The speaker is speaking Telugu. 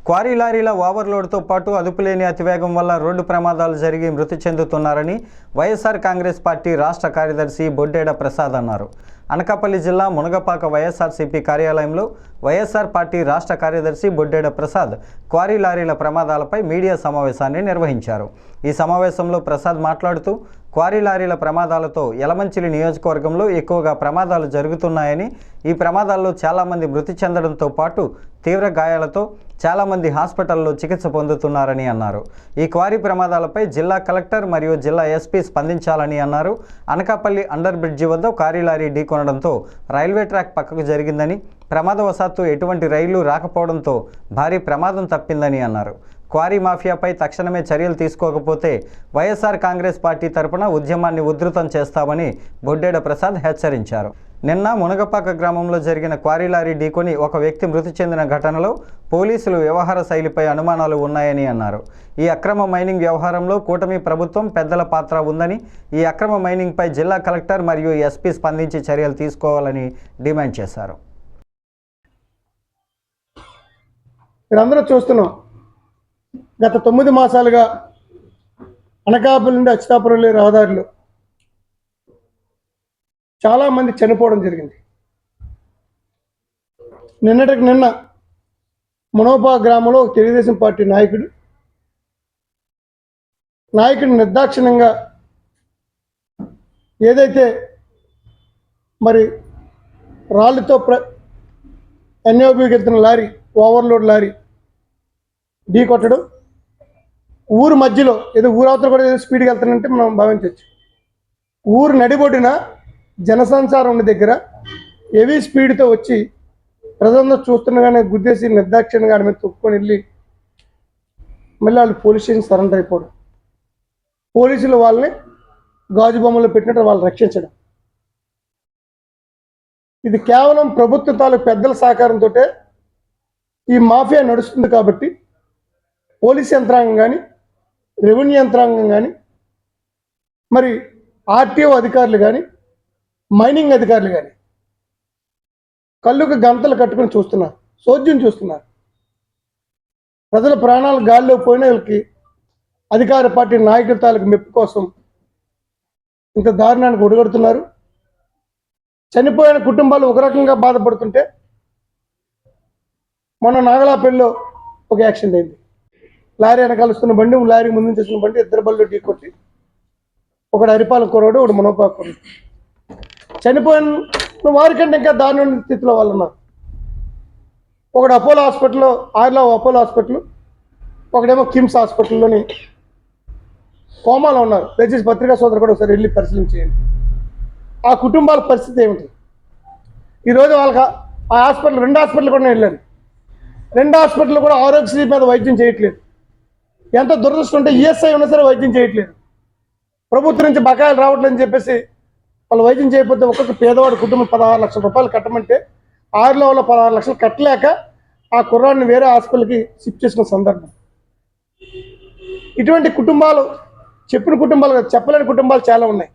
క్వారీ లారీల ఓవర్లోడ్తో పాటు అదుపులేని అతివేగం వల్ల రోడ్డు ప్రమాదాలు జరిగి మృతి చెందుతున్నారని వైఎస్ఆర్ కాంగ్రెస్ పార్టీ రాష్ట్ర కార్యదర్శి బొడ్డేడ ప్రసాద్ అన్నారు. అనకాపల్లి జిల్లా మునగపాక వైఎస్ఆర్సీపీ కార్యాలయంలో వైఎస్ఆర్ పార్టీ రాష్ట్ర కార్యదర్శి బొడ్డేడ ప్రసాద్ క్వారీ లారీల ప్రమాదాలపై మీడియా సమావేశాన్ని నిర్వహించారు. ఈ సమావేశంలో ప్రసాద్ మాట్లాడుతూ క్వారీ లారీల ప్రమాదాలతో యలమంచిలి నియోజకవర్గంలో ఎక్కువగా ప్రమాదాలు జరుగుతున్నాయని, ఈ ప్రమాదాల్లో చాలామంది మృతి చెందడంతో పాటు తీవ్ర గాయాలతో చాలామంది హాస్పిటల్లో చికిత్స పొందుతున్నారని అన్నారు. ఈ క్వారీ ప్రమాదాలపై జిల్లా కలెక్టర్ మరియు జిల్లా ఎస్పీ స్పందించాలని అన్నారు. అనకాపల్లి అండర్ బ్రిడ్జి వద్ద క్వారీ లారీ ఢీకొనడంతో రైల్వే ట్రాక్ పక్కకు జరిగిందని, ప్రమాదవశాత్తు ఎటువంటి రైళ్లు రాకపోవడంతో భారీ ప్రమాదం తప్పిందని అన్నారు. క్వారీ మాఫియాపై తక్షణమే చర్యలు తీసుకోకపోతే వైఎస్ఆర్ కాంగ్రెస్ పార్టీ తరపున ఉద్యమాన్ని ఉధృతం చేస్తామని బొడ్డేడ ప్రసాద్ హెచ్చరించారు. నిన్న మునగపాక గ్రామంలో జరిగిన క్వారీ లారీ ఢీకొని ఒక వ్యక్తి మృతి చెందిన ఘటనలో పోలీసులు వ్యవహార శైలిపై అనుమానాలు ఉన్నాయని అన్నారు. ఈ అక్రమ మైనింగ్ వ్యవహారంలో కూటమి ప్రభుత్వం పెద్దల పాత్ర ఉందని, ఈ అక్రమ మైనింగ్పై జిల్లా కలెక్టర్ మరియు ఎస్పీ స్పందించి చర్యలు తీసుకోవాలని డిమాండ్ చేశారు. మీరందరూ చూస్తున్నాం, గత 9 మాసాలుగా అనకాపల్లి నుండి అచ్యుతాపురం రహదారిలో చాలామంది చనిపోవడం జరిగింది. నిన్నటికి నిన్న మునోపా గ్రామంలో తెలుగుదేశం పార్టీ నాయకుడు నిర్దాక్షిణ్యంగా ఏదైతే మరి రాళ్ళతో ఎన్ఓబికి వెళ్తున్న లారీ, ఓవర్లోడ్ లారీ ఢీ కొట్టడం, ఊరు మధ్యలో ఏదో ఊరవతల కూడా ఏదో స్పీడ్గా వెళ్తానంటే మనం భావించవచ్చు. ఊరు నడిబొడిన జనసంచారం ఉన్న దగ్గర హెవీ స్పీడ్తో వచ్చి ప్రజలందరూ చూస్తుండగానే గుద్దేసి నిర్దాక్షిణ్యంగా ఆమె తొక్కుకొని వెళ్ళి మళ్ళీ వాళ్ళు పోలీస్ స్టేషన్ సరెండర్ అయిపోవడం, పోలీసులు వాళ్ళని గాజు బొమ్మలో పెట్టినట్టు వాళ్ళు రక్షించడం. ఇది కేవలం ప్రభుత్వ తాలూకు పెద్దల సహకారంతో ఈ మాఫియా నడుస్తుంది. కాబట్టి పోలీస్ యంత్రాంగం కానీ, రెవెన్యూ యంత్రాంగం కానీ, మరి ఆర్టీఓ అధికారులు కానీ, మైనింగ్ అధికారులు కానీ కళ్ళుకు గంతలు కట్టుకొని చూస్తున్నారు, సోద్యం చూస్తున్నారు. ప్రజల ప్రాణాలు గాల్లో పోయిన వీళ్ళకి అధికార పార్టీ నాయకుల తాలూకు మెప్పు కోసం ఇంత దారుణానికి ఒడిగడుతున్నారు. చనిపోయిన కుటుంబాలు ఒక రకంగా బాధపడుతుంటే, మొన్న నాగలాపల్లిలో ఒక యాక్సిడెంట్ అయింది. లారీ వెనకాల వస్తున్న బండి, లారీ ముందు చేస్తున్న బండి, ఇద్దరు బళ్ళు ఢీ కొట్టి ఒకడు అరిపాలెం కుర్రాడు, ఒకడు మునగపాక కుర్రాడు. చనిపోయిన వారికంటే ఇంకా దారుణ స్థితిలో వాళ్ళు ఉన్నారు. ఒకడు అపోలో హాస్పిటల్లో, ఆర్లో అపోలో హాస్పిటల్, ఒకడేమో కిమ్స్ హాస్పిటల్లోని కోమాలో ఉన్నారు. దయచేసి పత్రికా సోదరు కూడా ఒకసారి వెళ్ళి పరిశీలించేయండి. ఆ కుటుంబాల పరిస్థితి ఏమిటి? ఈరోజు వాళ్ళకి ఆ హాస్పిటల్, 2 హాస్పిటల్ కూడా వెళ్ళాను. 2 హాస్పిటల్ కూడా ఆరోగ్యశ్రీ మీద వైద్యం చేయట్లేదు. ఎంత దురదృష్టం ఉంటే ఈఎస్ఐ ఉన్నా సరే వైద్యం చేయట్లేదు. ప్రభుత్వం నుంచి బకాయిలు రావట్లేదని చెప్పేసి వాళ్ళు వైద్యం చేయకపోతే ఒక్కొక్క పేదవాడి కుటుంబం 16 లక్షల రూపాయలు కట్టమంటే 6లో 16 లక్షలు కట్టలేక ఆ కుర్రాడిని వేరే హాస్పిటల్కి షిఫ్ట్ చేసిన సందర్భం. ఇటువంటి కుటుంబాలు, చెప్పిన కుటుంబాలు, చెప్పలేని కుటుంబాలు చాలా ఉన్నాయి.